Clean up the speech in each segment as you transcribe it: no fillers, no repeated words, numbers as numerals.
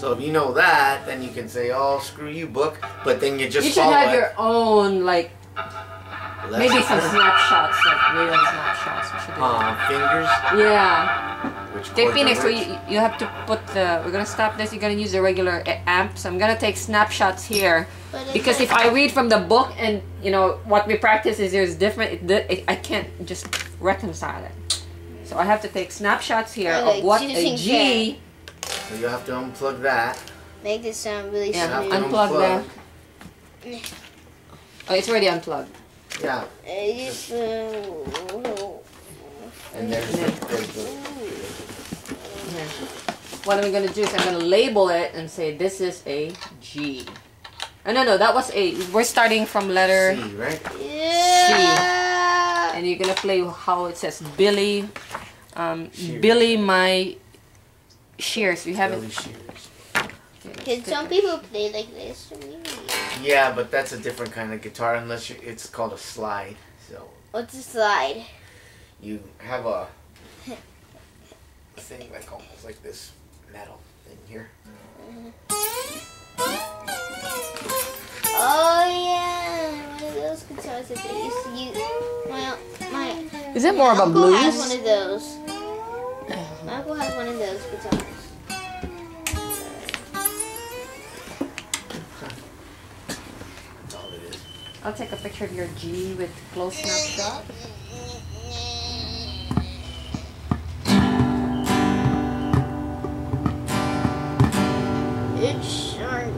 So if you know that, then you can say, "Oh, screw you, book." But then you just you should have your own, like, maybe some snapshots, like real snapshots. We should do fingers. Yeah. Which Okay, chords Phoenix, are so which? you have to put the. We're gonna stop this. You're gonna use the regular amp. So I'm gonna take snapshots here, because if I read from the book and you know what we practice is there's different. I can't just reconcile it. So I have to take snapshots here of what a G. So you have to unplug that. Make this sound really Yeah, smooth. unplug that. Oh, it's already unplugged. Yeah. And there's the What I'm gonna do is I'm gonna label it and say this is a G. Oh no, that was a. We're starting from letter C, right? Yeah. and you're gonna play how it says Billy, Billy my shears. We haven't. Billy Shears. Can some people play like this? Yeah, but that's a different kind of guitar unless it's called a slide. So What's a slide? you have a thing like almost like this metal thing here. Oh yeah, one of those guitars that they used to use. My Is it more of a uncle blues? has one of those. My uncle has one of those guitars. That's all it is. I'll take a picture of your G with close snapshot. It's short.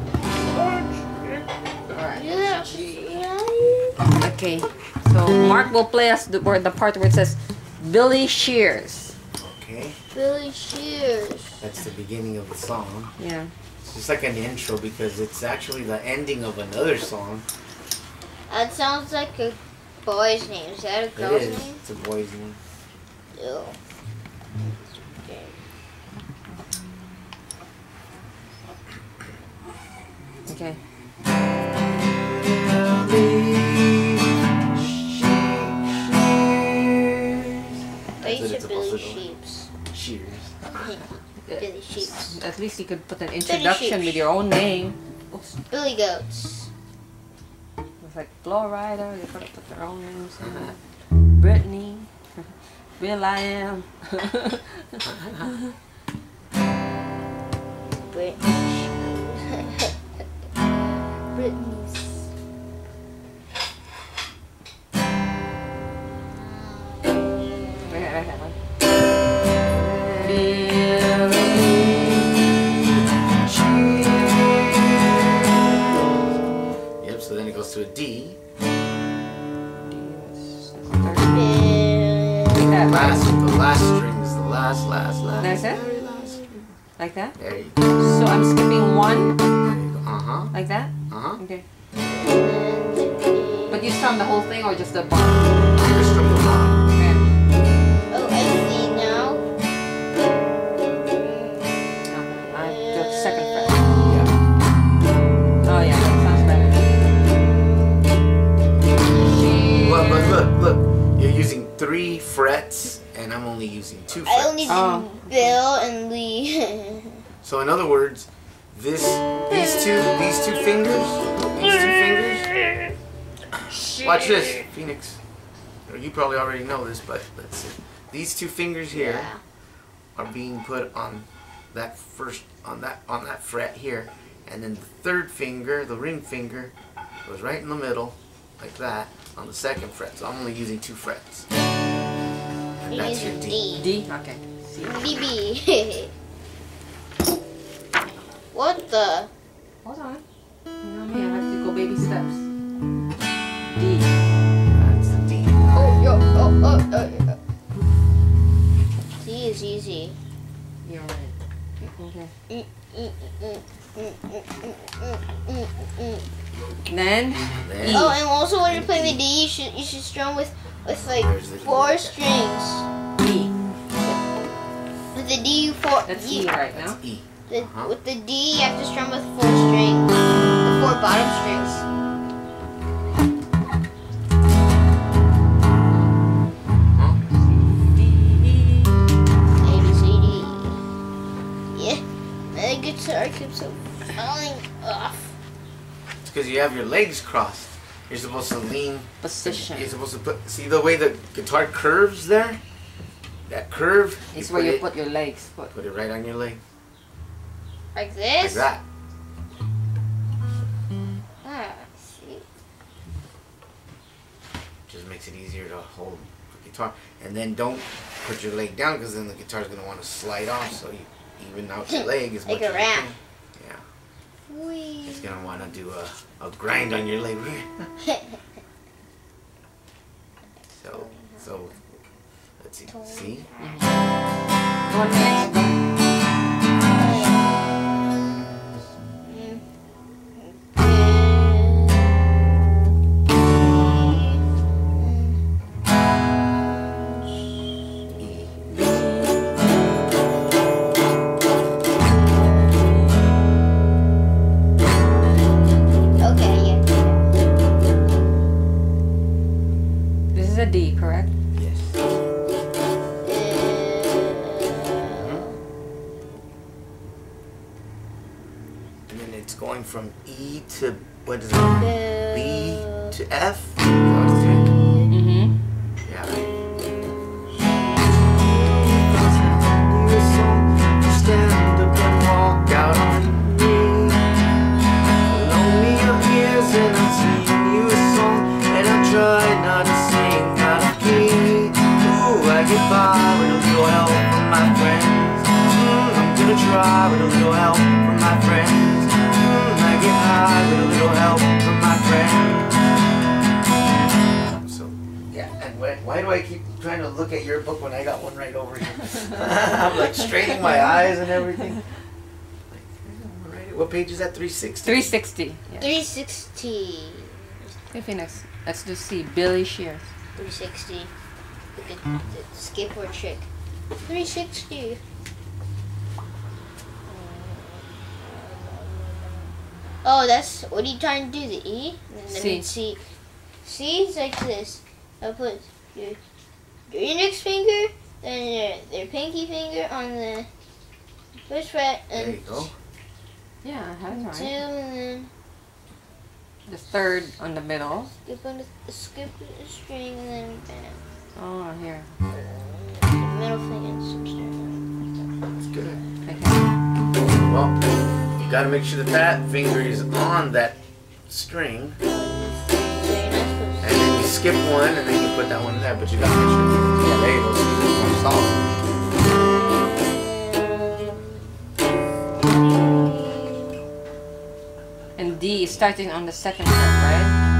Okay, so Mark will play us the part where it says Billy Shears. Okay. Billy Shears. That's the beginning of the song. Yeah. It's just like an intro because it's actually the ending of another song. That sounds like a boy's name. Is that a It girl's is. name? It's a boy's name. Ew. Okay. Okay. They That's what should it's Billy supposed to do. Sheeps. Shears. Billy Sheeps. At least you could put an introduction with your own name. Oops. Billy Goats. It's like Flow Rider. They could have put their own names in that. Brittany. Will I Am. Britney. Britney's. Yep, so then it goes to a D. The last string is the last. That's it? Very last string. Like that? There you go. So I'm skipping one, There you go. Uh-huh. like that? Uh-huh. Okay. But you strum the whole thing or just the bar? Just from the bottom. Okay. Oh, I see now. The second fret. Yeah. Oh yeah, that sounds better. But look. You're using 3 frets, and I'm only using 2 frets. I only did Bill and Lee. So in other words, these two fingers. Watch this, Phoenix. You probably already know this, but let's see. These 2 fingers here are being put on that on that fret here, and then the 3rd finger, the ring finger, goes right in the middle, like that, on the 2nd fret. So I'm only using 2 frets. And that's your D. D? Okay. C. BB. What the? Hold on. You know me, I have to go baby steps. D. That's the D. Oh. D is easy. You're right. Okay. Then E. Oh, and also when you're playing the D, you should strum with like There's the D 4 right there. strings. E. With the D, That's E right now. E. With the D, you have to strum with 4 strings, the 4 bottom strings. A, B, C, D. Yeah, the guitar guitar keeps on falling off. It's because you have your legs crossed. You're supposed to lean. Position. You're supposed to put. See the way the guitar curves there? That curve. It's where you put your legs. Put it right on your leg. Like this? Like that. Ah, see. Just makes it easier to hold the guitar. And then don't put your leg down because then the guitar's going to want to slide off. So you even out your leg as like much a as you ramp. can. Yeah. Whee. It's going to want to do a grind on your leg. So let's see. See? One next. This is a D, correct? Yes. And then it's going from E to, what is it? B to F? Is that what it's doing? Mm-hmm. Yeah. Stand up and walk out on me. Loan me your ears and I'll sing you a song. And I'll try not to sing out of key. Ooh, I get by with a little help from my friends. I'm gonna try with a little help from my friends. I get high with a little help from my friends. So, yeah, and why do I keep trying to look at your book when I got one right over here? I'm like straining my eyes and everything. What page is that? 360? 360. Yes. 360. Okay, Phoenix. Let's just see. Billy Shears. 360. Look at the skateboard trick. 360. Oh, that's what are you trying to do? The E? And then C. C is like this. I'll put your index finger, then your pinky finger on the first fret, and There you go. Yeah, that's two, right. and then The third on the middle. skip the string, and then bam. Oh, here. The middle finger and some string. That's good. Okay. Well, you gotta make sure that that finger is on that string. So you're not supposed And then you skip one, and then you put that one there. But you gotta make sure that there you go. So you get one solid. And D is starting on the second fret, right?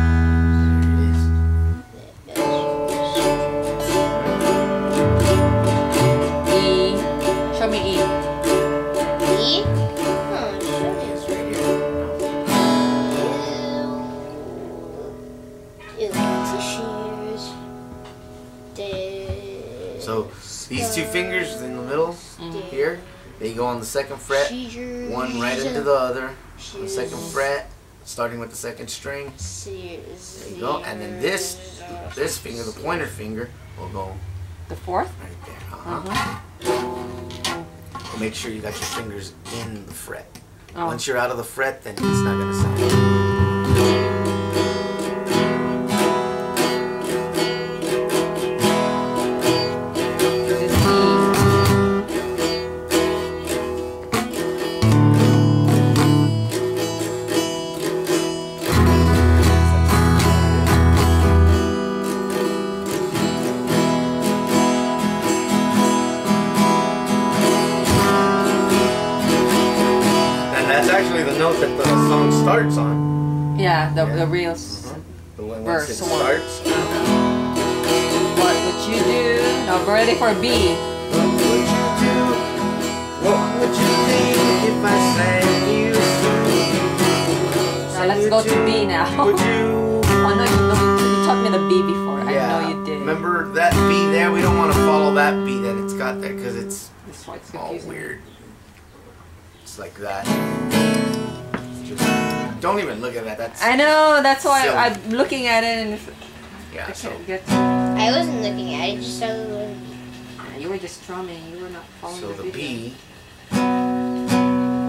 E. Show me E. E? Oh, show me. It's right here. So these two fingers in the middle here, they go on the second fret, one right into the other, on the second fret, starting with the second string. There you go. And then this finger, the pointer finger, will go The fourth? right there. Well, make sure you got your fingers in the fret. Oh. Once you're out of the fret, then it's not gonna sound. This is E. And that's actually the note that the song starts on. Yeah, the Yeah. real The one verse once it one. starts. What would you do? Now we're ready for B. What would you do? What would you think if I sang you a song? Now let's go to B now. Would you? Oh no, you taught me the B before. I Yeah. know you did. Remember that B there? We don't want to follow that B that it's got there because it's This one's all confusing. weird. It's like that. Just don't even look at that. That's I know, that's why Silly. I'm looking at it and yeah. I So can't get. I wasn't looking at it, just saw the little You were just strumming. You were not following so the the video. B.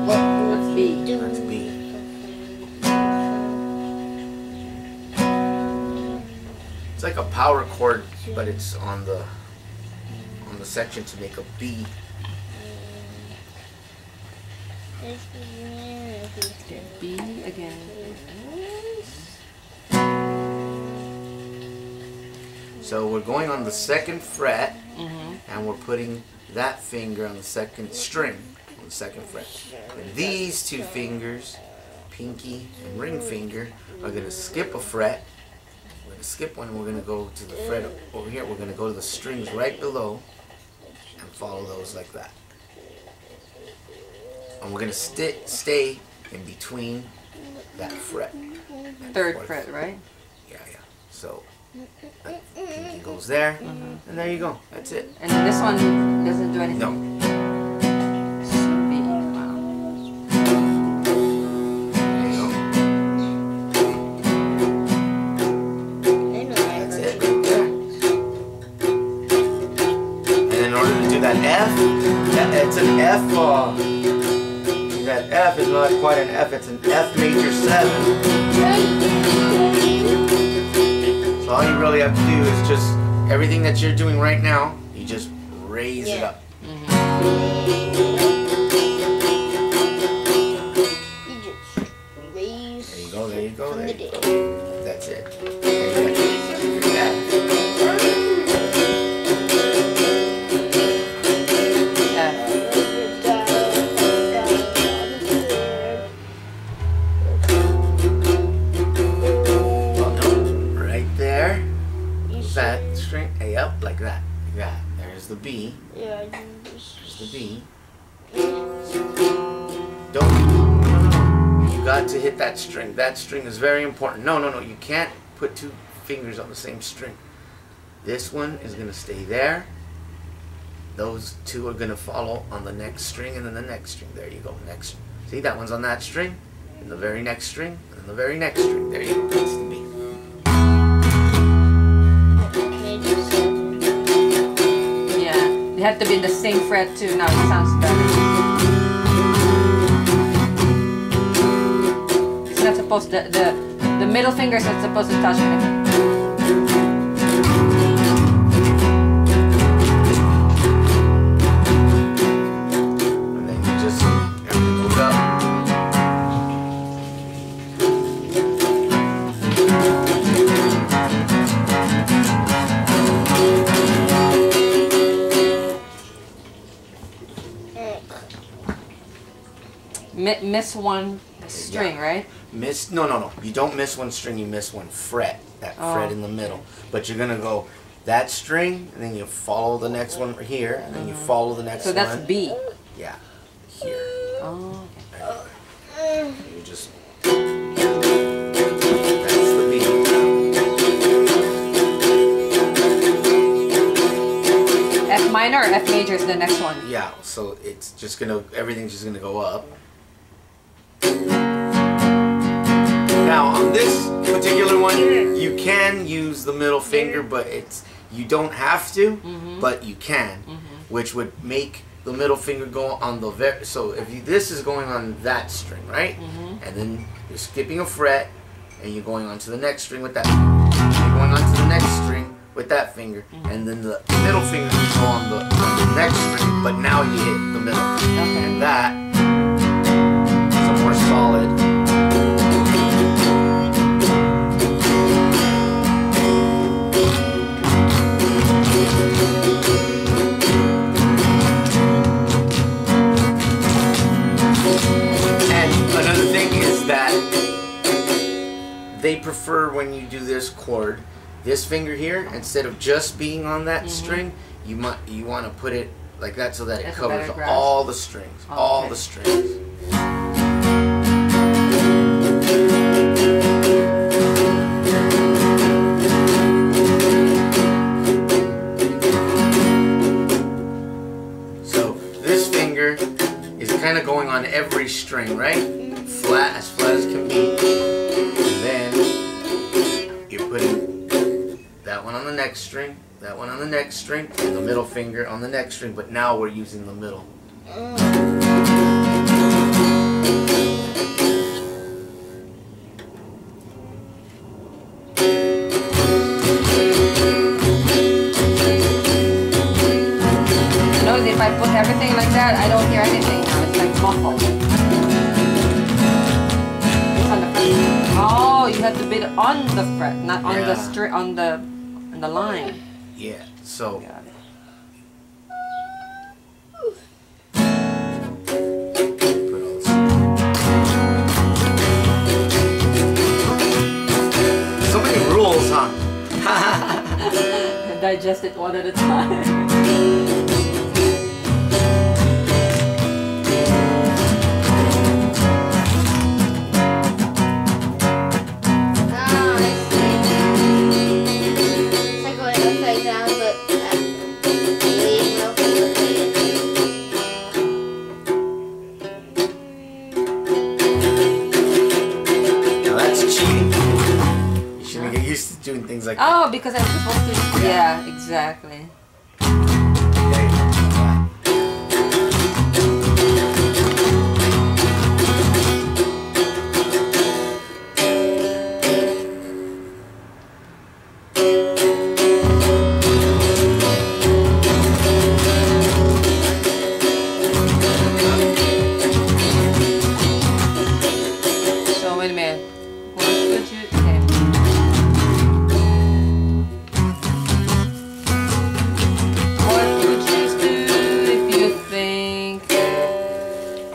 What? What's B. That's B. It's like a power chord, but it's on the section to make a B. B again. So we're going on the second fret, and we're putting that finger on the second string, on the second fret. And these two fingers, pinky and ring finger, are going to skip a fret. We're going to skip one, and we're going to go to the fret over here. We're going to go to the strings right below and follow those like that. And we're going to stay in between that fret. Third fret, right? Yeah, yeah. So that pinky goes there, and there you go. That's it. And then this one doesn't do anything. No. So B. Wow. There you go. That's it right there. And in order to do that F, it's an F. That F is not quite an F, it's an F major 7. So all you really have to do is just, everything that you're doing right now, you just raise it up. You just raise. There you go, there you go, from there the you dead. go. That's it. Yeah. That string, hey, up like that, like that. There's the B. Yeah, There's the B. Don't. You got to hit that string. That string is very important. No, no, no. You can't put two fingers on the same string. This one is going to stay there. Those two are going to follow on the next string and then the next string. There you go. Next. See, that one's on that string, and the very next string, and the very next string. There you go. That's the B. They have to be in the same fret too. Now it sounds better. It's not supposed to, the middle finger's not supposed to touch anything. And then you just everything goes up. Miss one string, right? Miss, no. You don't miss one string, you miss one fret. That fret in the middle. But you're going to go that string, and then you follow the next one here, and then you follow the next one. So that's B. Yeah. Here. Oh, okay. You just... That's the B. F minor or F major is the next one? Yeah, so it's just going to... Everything's just going to go up. Now on this particular one, you can use the middle finger, but you don't have to, but you can, which would make the middle finger go on the so if this is going on that string, right, and then you're skipping a fret, and you're going on to the next string with that, you're going on to the next string with that finger, and then the middle finger can go on the next string, but now you hit the middle, and that is a more solid. They prefer when you do this chord, this finger here, instead of just being on that string, you want to put it like that so that it covers all the strings, all the strings. So this finger is kind of going on every string, right? Flat as can be. Putting that one on the next string, that one on the next string, and the middle finger on the next string, but now we're using the middle. If I put everything like that, I don't hear anything now. It's like muffled. It's on the fret. Oh, you have to beat it on the fret, not on the string, on the line. Yeah. So. Got it. So many rules, huh? Digest it one at a time. Doing things like that. Because I'm supposed to. Yeah, exactly. So wait a minute. What would you? Okay.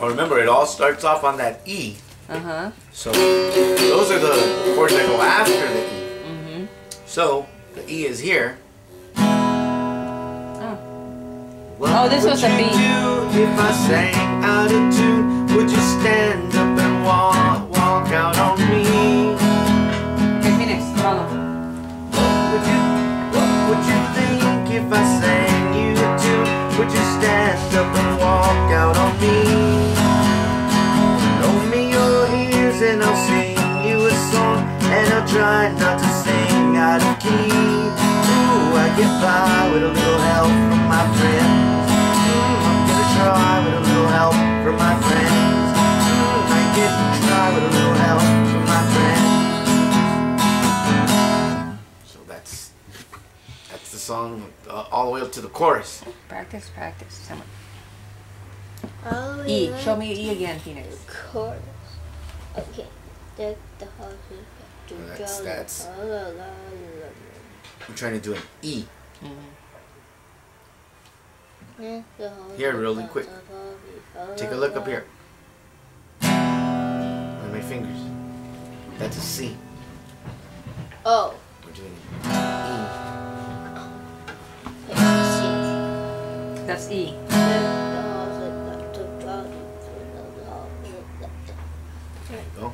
Remember, it all starts off on that E. So those are the chords that go after the E. So the E is here. Oh, this was a B. What would you do if I sang out of tune? Would you stand up and walk out on me? Okay, Phoenix, follow. What would you think if I sang you a tune? Would you stand up and walk out on me? And I'll sing you a song, and I'll try not to sing out of key. Ooh, I get by with a little help from my friends. I'm gonna try with a little help from my friends. I get to try with a little help from my friends. So that's the song all the way up to the chorus. Practice, practice. Someone. Oh, E. Show me E again, Phoenix. Chorus. Okay, that's I'm trying to do an E. Here, really quick. Take a look up here. On my fingers. That's a C. Oh. We're doing E. That's E. There you go.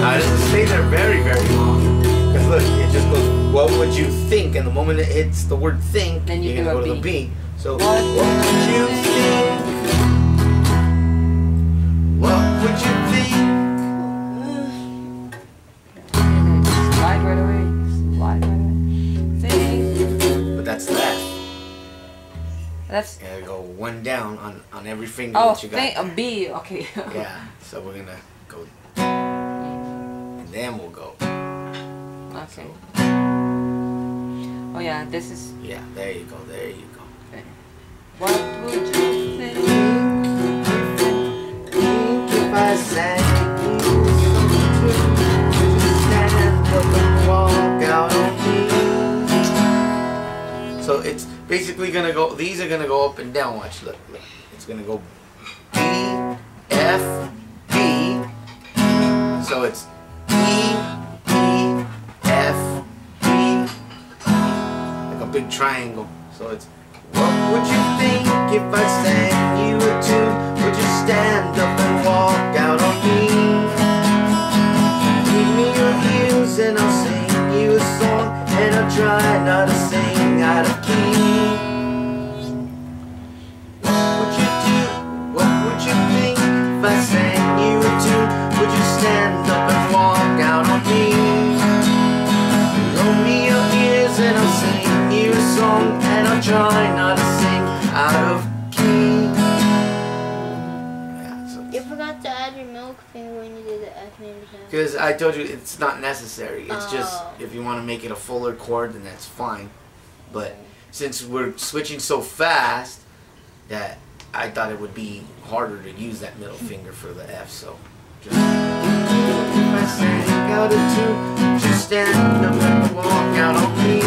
Now it doesn't stay there very, very long. Because look, it just goes, what would you think? And the moment it hits the word think, then you're going to go to the B. So, what would you think? What would you think? Slide right away. Slide right away. Think. But that's that. That's. Yeah, go one down on every finger Oh, that you got. a B. Okay. Yeah, so we're going to go. And then we'll go. Okay. Oh yeah, this is. Yeah, there you go, there you go. Okay. What would you think if I sang you stand up and walk out on me? So it's basically gonna go. These are gonna go up and down. Watch, look. It's gonna go B, F, B. So it's E, E, F, B. Like a big triangle. So it's. What would you think if I sang you a tune? Would you stand up and walk out on me? Give me your ears and I'll sing you a song, and I'll try not to sing out of key. What would you do? What would you think if I sang you a tune? Would you stand up and walk out on me? You forgot to add your milk finger when you did the F major sound. Because I told you it's not necessary. It's just Oh. if you want to make it a fuller chord, then that's fine. But since we're switching so fast, that I thought it would be harder to use that middle finger for the F. So just if I sang out a tune, just stand up and walk out on me.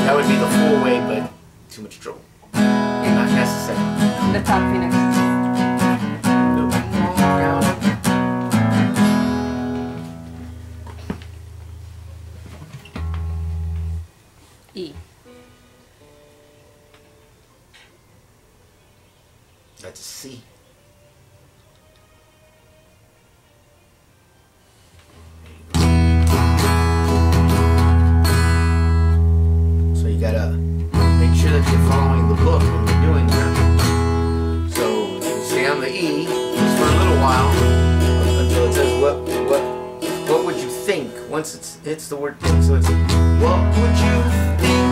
That would be the full way, but too much trouble. Not necessary. The top Phoenix. E. That's a C. So you gotta make sure that you're following the book when you're doing that. So you stay on the E just for a little while until it says what would you think? Once it hits the word think, so it's what would you think?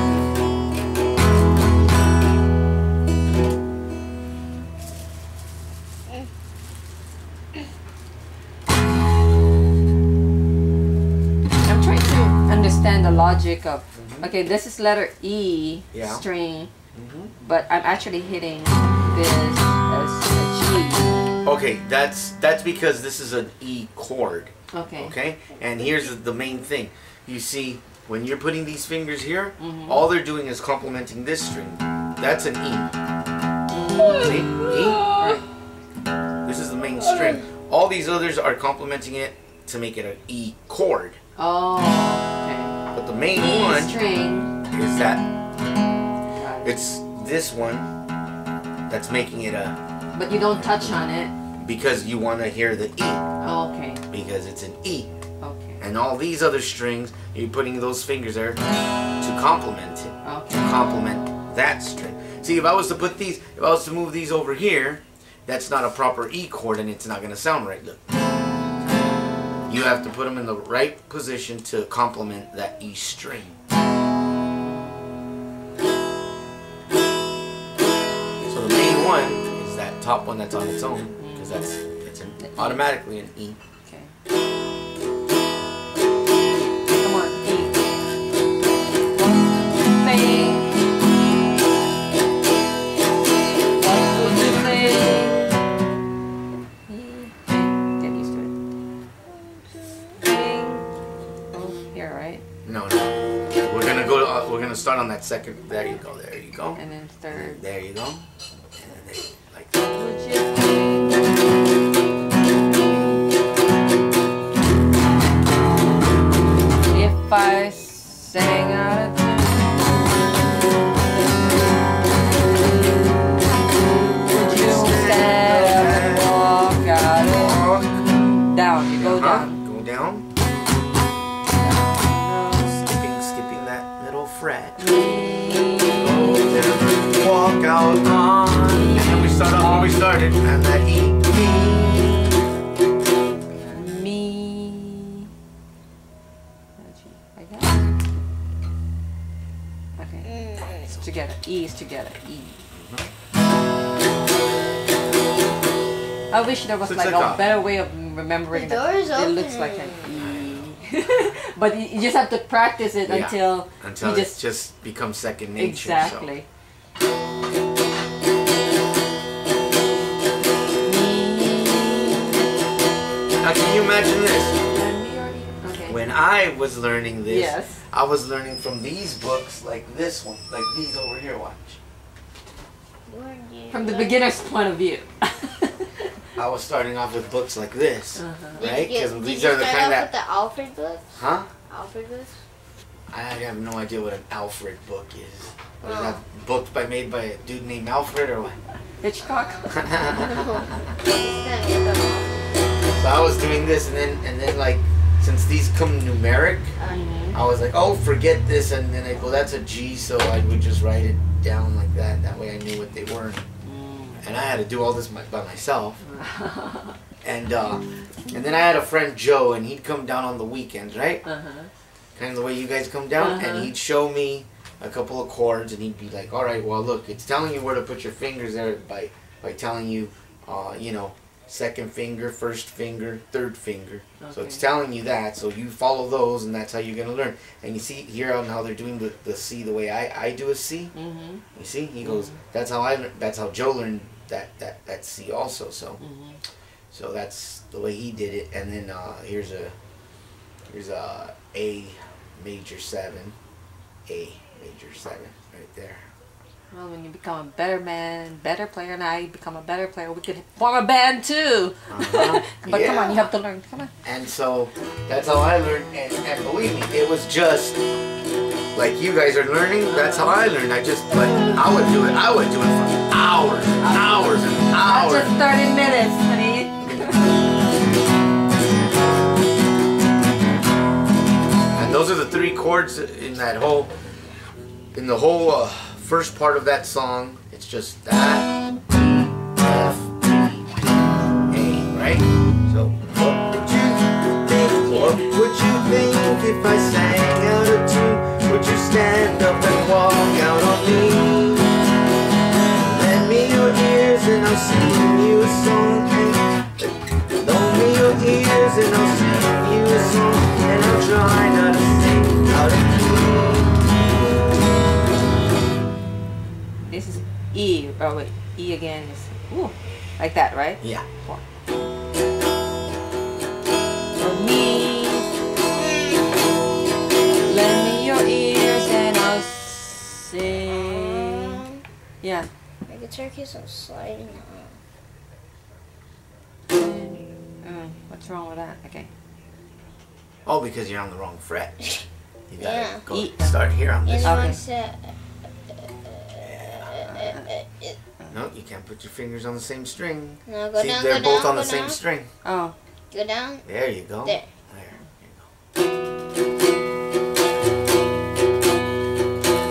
Understand the logic of okay, this is letter E string, but I'm actually hitting this as a G. Okay, that's because this is an E chord. Okay. Okay, and here's the main thing. You see, when you're putting these fingers here, all they're doing is complementing this string. That's an E. See, E. Right. This is the main string. All these others are complementing it to make it an E chord. Oh, okay. But the main E one string is that it's this one that's making it a. But you don't touch on it. Because you want to hear the E. Oh, okay. Because it's an E. Okay. And all these other strings, you're putting those fingers there to complement it. Okay. To complement that string. See, if I was to put these, if I was to move these over here, that's not a proper E chord and it's not going to sound right. Look. You have to put them in the right position to complement that E string. So the main one is that top one that's on its own, because it's automatically an E. Okay. Come on, E. Thing. What would you say? Get used to it. No. We're gonna start on that second. There you go. There you go. And then third. There you go. And then there, like that. If I sang out of tune, would you stand up and walk out of down? You go down. Go down. Skipping that middle fret. Go down, walk out on. And then we start off where we started, and that E. Me. Like that. Okay. It's together. E is together. E. I wish there was So like like a better way of remembering The door that is it looks like open. an E. But you just have to practice it until you it just becomes second nature. exactly. Now can you imagine this? Okay. When I was learning this, Yes. I was learning from these books like this one, like these over here, watch. From the beginner's point of view. I was starting off with books like this, right? Because Did these you are the start kind off that... with the Alfred books? Huh? Alfred books? I have no idea what an Alfred book is. What is that book made by a dude named Alfred or what? Hitchcock. So I was doing this and then like, since these come numeric, I was like, oh, forget this, and then I go, that's a G, so I would just write it down like that. That way I knew what they were. And I had to do all this by myself. And then I had a friend, Joe, and he'd come down on the weekends, right? Kind of the way you guys come down, and he'd show me a couple of chords, and he'd be like, all right, well, look, it's telling you where to put your fingers there by telling you, you know, second finger, first finger, third finger. Okay. So it's telling you that. So you follow those, and that's how you're gonna learn. And you see here on how they're doing the C the way I do a C. Mm-hmm. You see, he goes. That's how I. That's how Joe learned that C also. So, so that's the way he did it. And then here's a A major 7, A major 7 right there. Well, when you become a better man, better player, and I become a better player, we could form a band too. But Yeah. come on, you have to learn. Come on. And so that's how I learned. And believe me, it was just like you guys are learning. That's how I learned. But I would do it. I would do it for hours and hours and Not hours. just 30 minutes, honey. And those are the 3 chords in that whole, first part of that song. It's just that, E, F, B, A, right? So what would you think if I sang out of tune? Would you stand up and walk out on me? Lend me your ears and I'll sing you a song. Loan me your ears and I'll sing you a song. And I'll try not to sing out of key. This is E. Oh wait, E again is like that, right? Yeah. 4. For me, lend me your ears and I'll sing. Yeah. My guitar keeps on sliding What's wrong with that? Okay. Oh, because you're on the wrong fret. You gotta Yeah. go start here on this. And Okay. on set. No, you can't put your fingers on the same string. No, go See, down, they're go both down, on the go same down. string. Oh. Go down. There you go. There.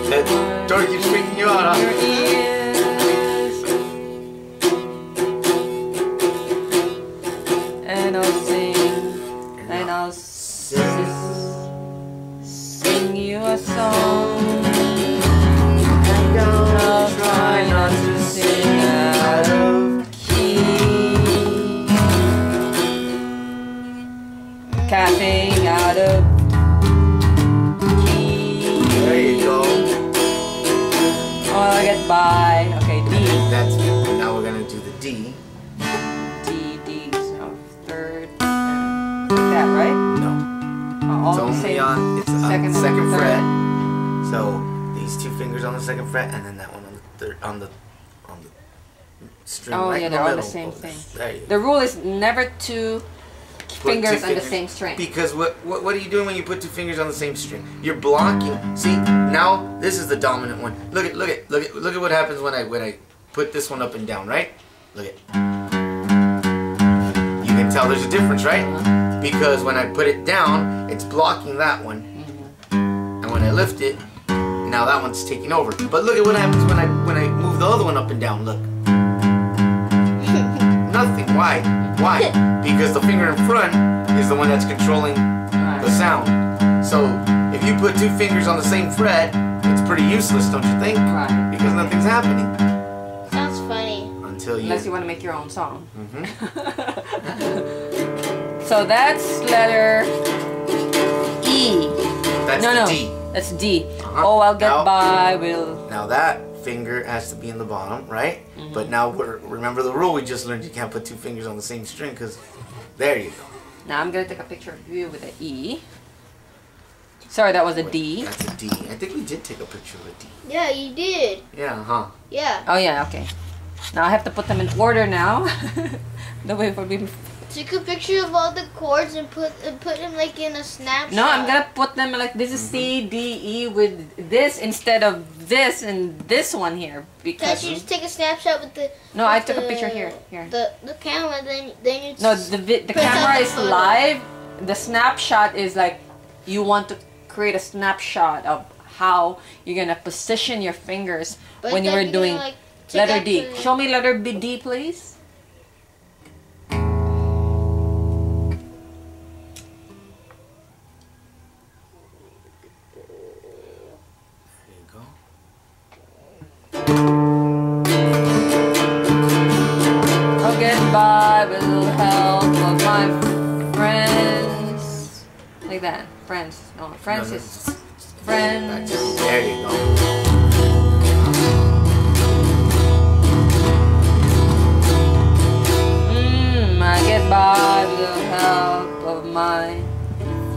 That door keeps freaking you out, Your huh? ears. And I'll sing. And I'll sing you a song. And I'll try not to sing out of key. Capping out of key. There you go. Oh, I'll get by. Okay, D. That's now we're gonna do the D. D, so third. Like that, right? No, Oh, all it's the only same. on second second and fret. third. So these 2 fingers on the second fret, and then that one on the third on the string. Oh, right yeah, in they're all the middle. same Oh, thing. There you go. The rule is never 2 Put fingers 2 on the same string. Because what are you doing when you put 2 fingers on the same string? You're blocking. See, now this is the dominant one. Look at what happens when I put this one up and down, right? Look at. You can tell there's a difference, right? Because when I put it down, it's blocking that one. And when I lift it, now that one's taking over. But look at what happens when I move the other one up and down. Look. Nothing. Why? Why? Because the finger in front is the one that's controlling the sound. So if you put 2 fingers on the same fret, it's pretty useless, don't you think? Right. Because nothing's happening Sounds funny. until you. Unless you want to make your own song. Mhm. So that's letter E. That's No, the no. D. That's D. Uh-huh. Oh, I'll get Now- by. Will. Now that finger has to be in the bottom, right? But now remember the rule we just learned. You can't put 2 fingers on the same string because there you go. Now I'm gonna take a picture of you with an E. Sorry, that was a D. That's a D. I think we did take a picture of a D. Yeah, you did. Yeah, huh? Yeah. Oh yeah, okay. Now I have to put them in order now. The way for me. Take a picture of all the chords and put them like in a snapshot. No, I'm gonna put them like this is C, D, E with this instead of this and this one here because. Can't you just take a snapshot with the? No, I with took a the- picture here. The camera, then you. No, the print camera out the is photo. live. The snapshot is like you want to create a snapshot of how you're gonna position your fingers But when you then were you're doing gonna, like, take letter out D. the- Show me letter D, please. There you go. I'll get by with that? Friends. No, friends No, is friends. There you go. I get by with the help of my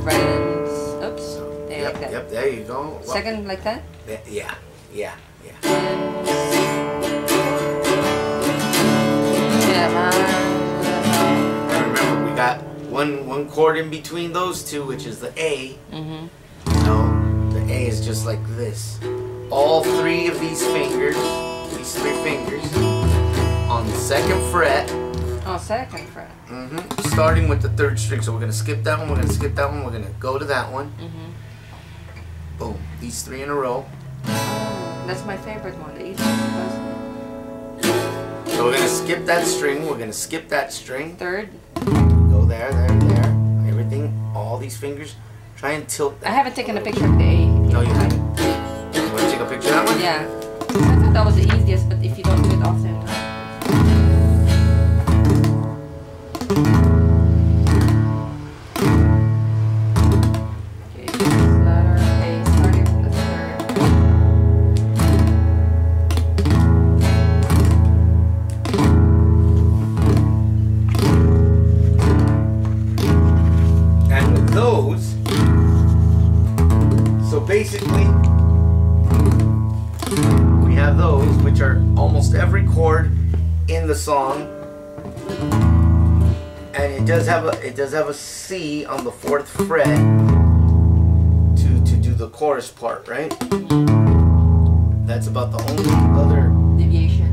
friends. Oops. There Yep, like that. yep, there you go. Well, Second like that? yeah. Yeah, Now remember, we got one chord in between those two, which is the A. So the A is just like this. All three of these fingers, these three fingers, on the second fret. Oh, second fret. Starting with the third string. So we're gonna skip that one. We're gonna skip that one. We're gonna go to that one. Boom. These three in a row. That's my favorite one. The easiest one. So we're gonna skip that string. We're gonna skip that string. Third. Go there, there, there. Everything. All these fingers. Try and tilt that. I haven't taken a picture of the A. No, you haven't. You want to take a picture of that one? Yeah. I thought that was the easiest, but if you don't do it often. Okay, this letter A starting from the third. And with those, so basically, we have those, which are almost every chord in the song, and it does have a C on the 4th fret to do the chorus part, right? That's about the only other Deviation.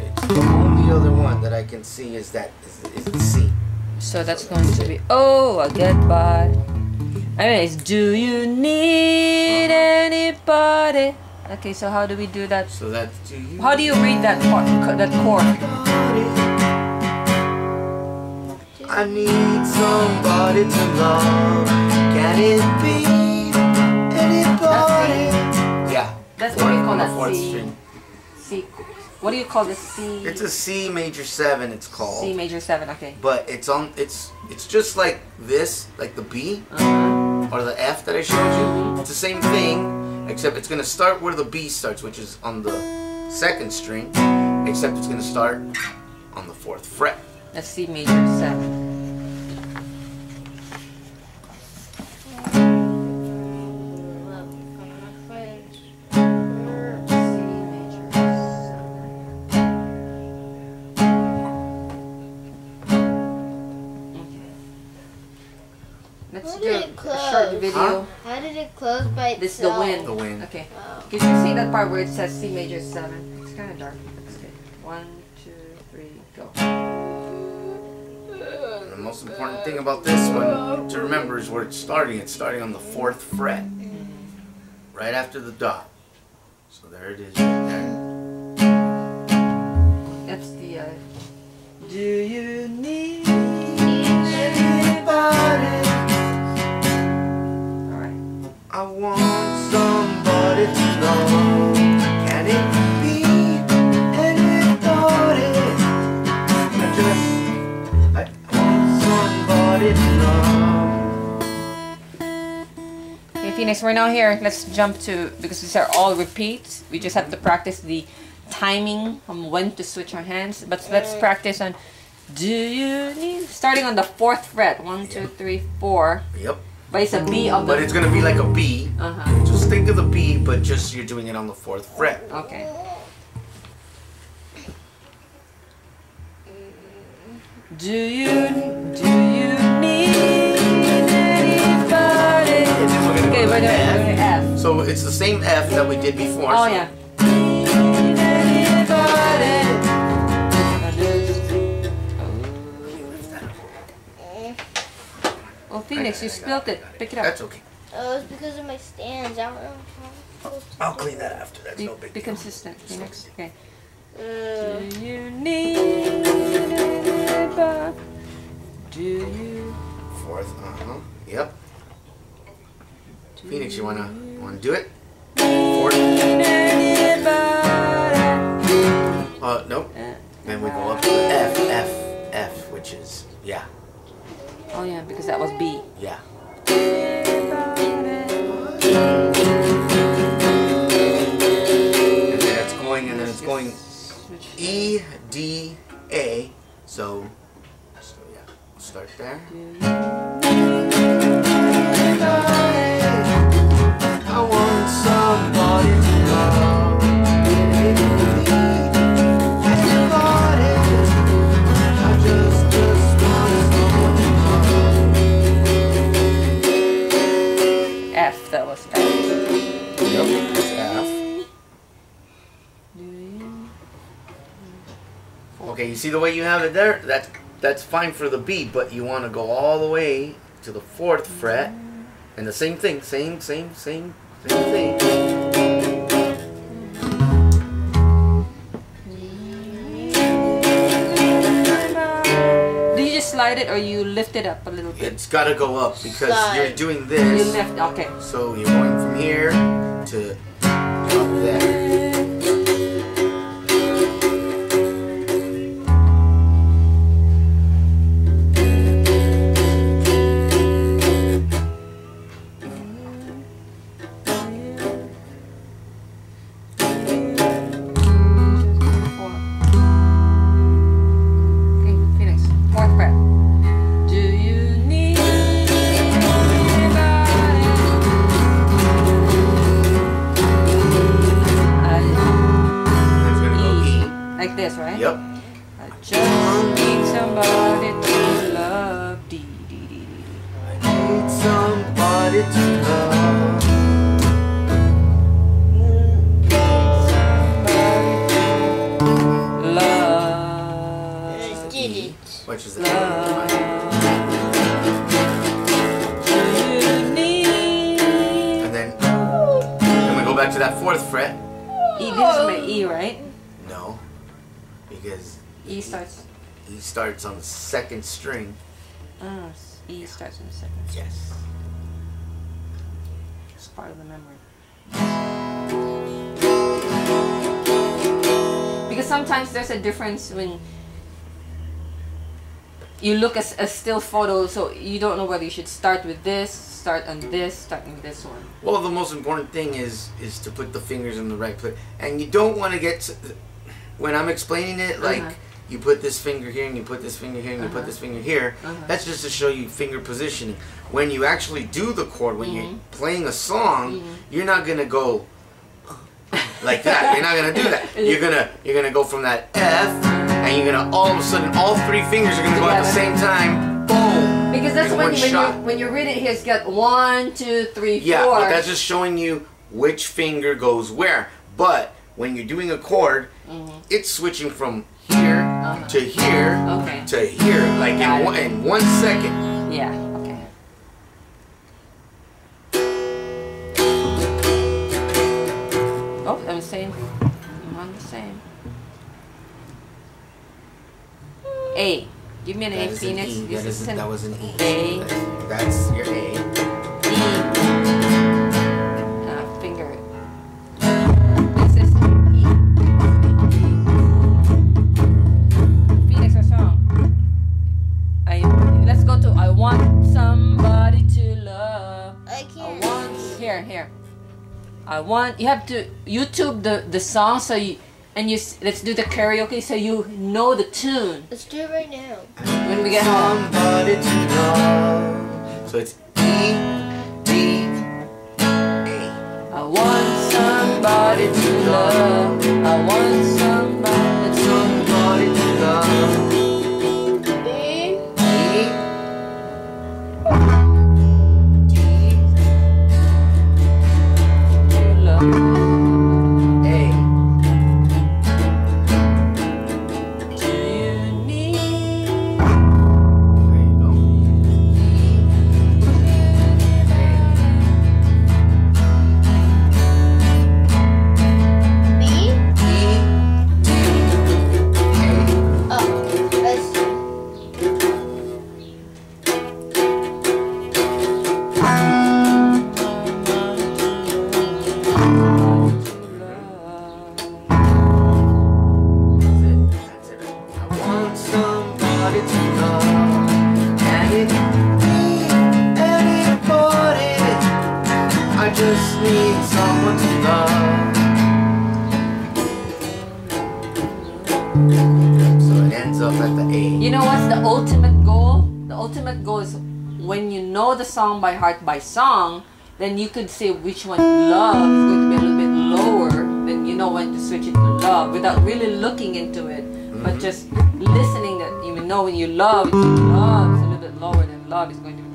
It's the only other one that I can see is that is the C. So that's going to be, oh, I get by. Anyways, do you need anybody? Okay, so how do we do that? So that's do you. How do you read that part, that chord? I need somebody to love. Can it be anybody? Yeah. That's what you call on the that 4th C. string. C. What do you call the C? It's a C major 7. It's called. C major 7. Okay. But it's on. It's just like this, like the B or the F that I showed you. It's the same thing, except it's gonna start where the B starts, which is on the 2nd string. Except it's gonna start on the 4th fret. That's C major 7. Let's do a short video. How did it close by itself? This is the wind. The wind. Okay. Wow. Can you see that part where it says C major 7? It's kind of dark. Let's get 1, 2, 3, go. The most important thing about this one to remember is where it's starting. It's starting on the 4th fret, right after the dot. So there it is, right there. That's the. Do you need Anybody, All right. I want somebody to know. Can it be anybody? I want somebody to know. Okay, Phoenix, we're now here. Let's jump to, because these are all repeats. We just have to practice the timing on when to switch our hands. But let's practice on do you need, starting on the 4th fret. 1, 2, 3, 4. Yep. But it's a B of the. But it's gonna be like a B. Uh-huh. Just think of the B, but just you're doing it on the 4th fret. Okay. Do you need anybody? And then we're gonna Okay, go we're to doing F. F. So it's the same F that we did before. Oh so yeah. Oh, Phoenix, you spilled it. Pick it up. That's okay. Oh, it's because of my stands. I don't know how I'm supposed to I'll clean that after. That's no big Be deal. consistent, Phoenix. Okay. Uh, Do you need anybody? Do you? 4th. Yep. Phoenix, you wanna do it? 4th. Nope. Then we go up to the F, which is yeah. Oh yeah, because that was B. Yeah. And then it's going E, D, A. So yeah, we'll start there. I want somebody to love. I just want someone to love. F, that was F. Yep, it's F. Okay, you see the way you have it there? That's fine for the B, but you want to go all the way to the 4th fret, and the same thing, same thing. Do you just slide it or you lift it up a little bit? It's got to go up because you're doing You this. lift, okay. So you're going from here to up there. Right? Yep. I just need somebody to love. Dee, dee, dee, dee. I need somebody to love. Somebody to love. I did it. Which is the Love. You need. And then we go back to that 4th fret. E, this is my E, right? No, because E starts. he starts on the 2nd string. E starts on the 2nd. Yes. It's part of the memory. Because sometimes there's a difference when you look at a still photo, so you don't know whether you should start with this, start on this, start on this one. Well, the most important thing is to put the fingers in the right place, and you don't want to get when I'm explaining it like you put this finger here and you put this finger here and you put this finger here. That's just to show you finger positioning. When you actually do the chord, when you're playing a song, you're not gonna go like that. You're not gonna do that. You're gonna go from that F, and you're gonna all of a sudden all 3 fingers are gonna go at the same time. Boom. Because that's when you read it here, it's got 1, 2, 3, 4. Yeah, but that's just showing you which finger goes where. But when you're doing a chord, it's switching from here to here to here, like in 1 second. Yeah, okay. Oh, I'm the same. I'm on the same. A. Give me an A, Phoenix. E. That was an E. A. That's your A. E. Finger. This is E. Phoenix, our song. Let's go to I want somebody to love. I can't. Here. You have to YouTube the song so you. Let's do the karaoke so you know the tune. Let's do it right now. When we get home. Somebody to love. So it's E, D, A. I want somebody to love. I want somebody to love. B. E, D, To love. A. Do you need? There you go. B. just need someone to love. So it ends up at the A. You know what's the ultimate goal? The ultimate goal is when you know the song by heart by song, then you could say which one love is going to be a little bit lower, then you know when to switch it to love without really looking into it, but just listening that you know when you love, it's love is a little bit lower than love is going to be.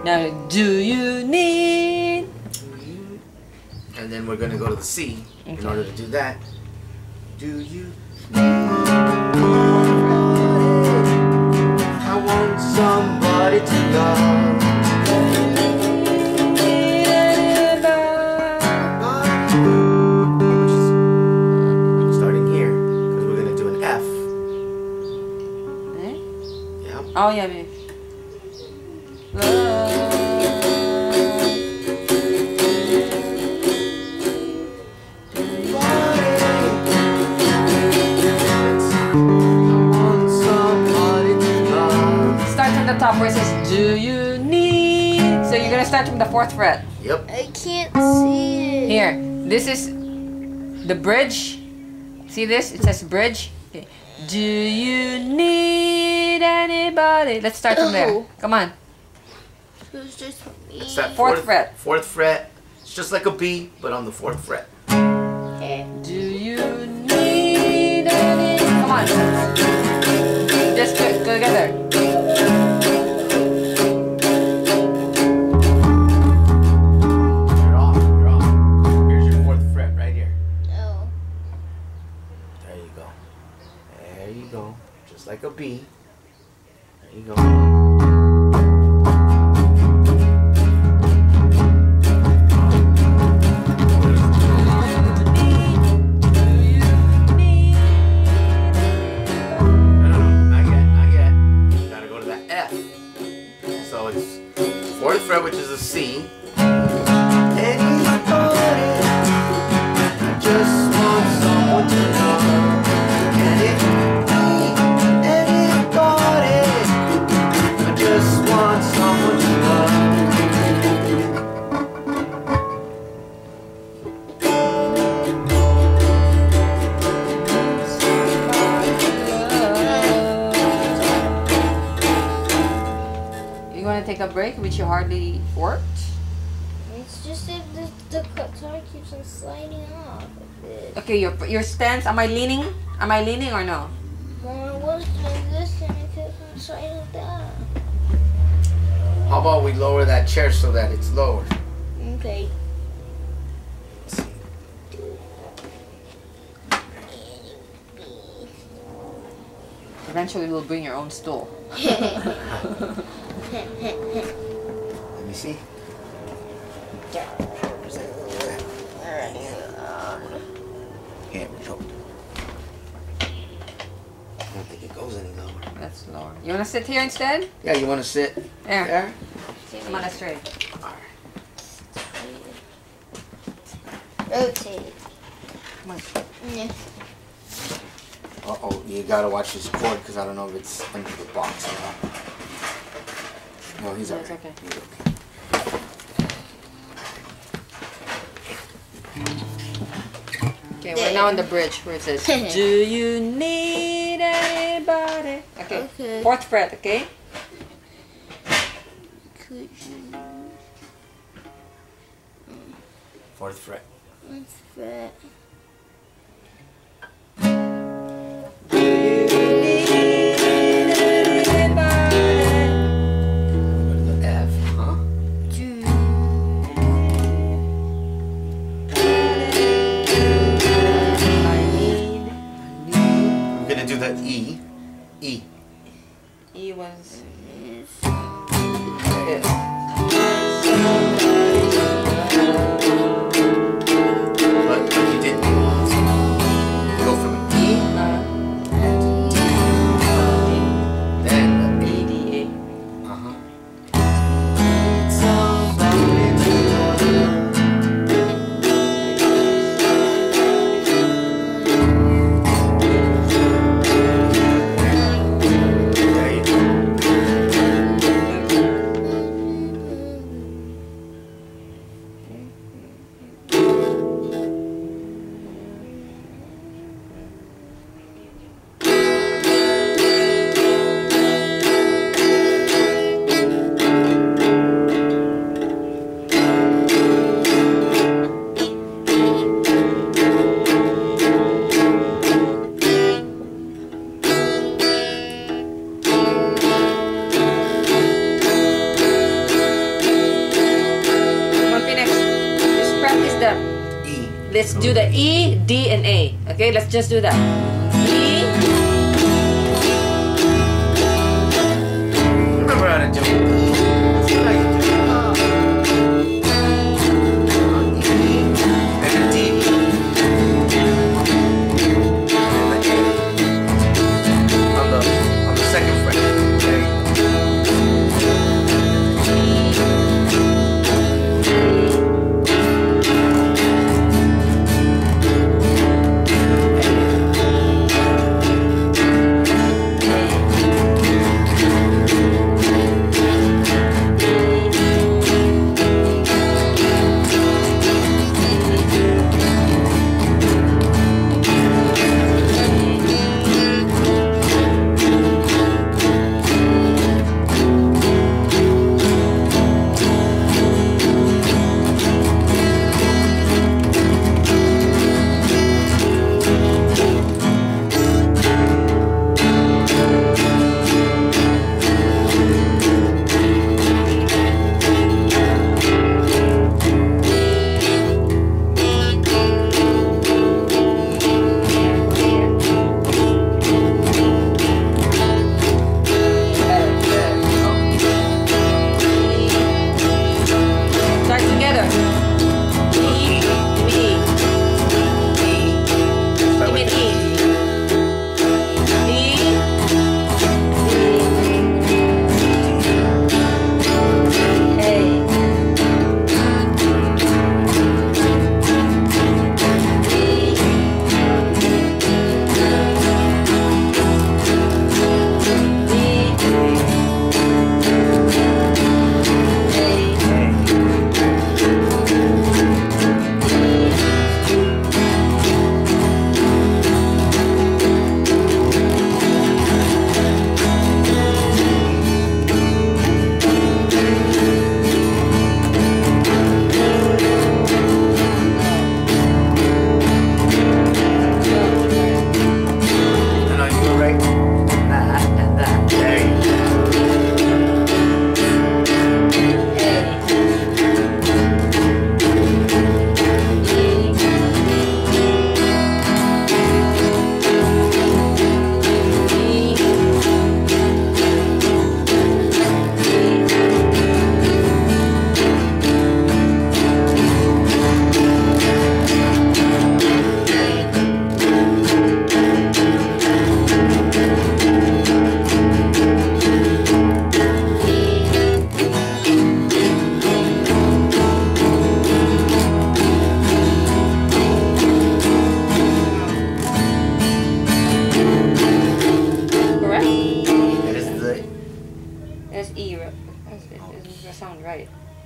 Now, do you need? And then we're going to go to the C in order to do that. Do you need? I want somebody to love. I'm starting here because we're going to do an F. Eh? Yep. Oh yeah, babe. Top where it says do you need, so you're gonna start from the 4th fret. Yep. I can't see it. Here, this is the bridge. See this? It says bridge. Okay. Do you need anybody? Let's start from there. Come on. It's just me. It's that 4th fret. 4th fret. It's just like a B, but on the 4th fret. Okay. Do you need anybody? Come on. Just go together. Like a B. There you go. Not yet. You gotta go to that F. So it's 4th fret, which is a C. Anybody, I just want someone to love. Take a break, which you hardly worked. It's just that the guitar keeps on sliding off. Okay, your stance. Am I leaning? Am I leaning or no? Well, I was doing this and it kept on sliding down. How about we lower that chair so that it's lower? Okay. Let's see. Eventually, we'll bring your own stool. Let me see. Yeah, we choked. I don't think it goes any lower. That's lower. You want to sit here instead? Yeah, you want to sit there? Come on, that's straight. Rotate. Come on. Yeah. Uh-oh, you gotta watch this cord because I don't know if it's under the box or not. No, he's alright. Okay. He's okay. Okay, we're now on the bridge where it says, do you need anybody? Okay. 4th fret, okay? Could you? 4th fret. 4th fret. E was but you didn't go from E then the A. let's do the E, D, and A. Okay, let's just do that. E. Remember how to do it. That's what I do. And D. And the A. On the second fret. There you go.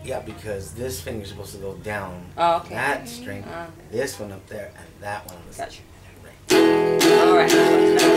Yeah, because this finger is supposed to go down. Oh, okay. That string, this one up there, and that one on the Gotcha. right. All right.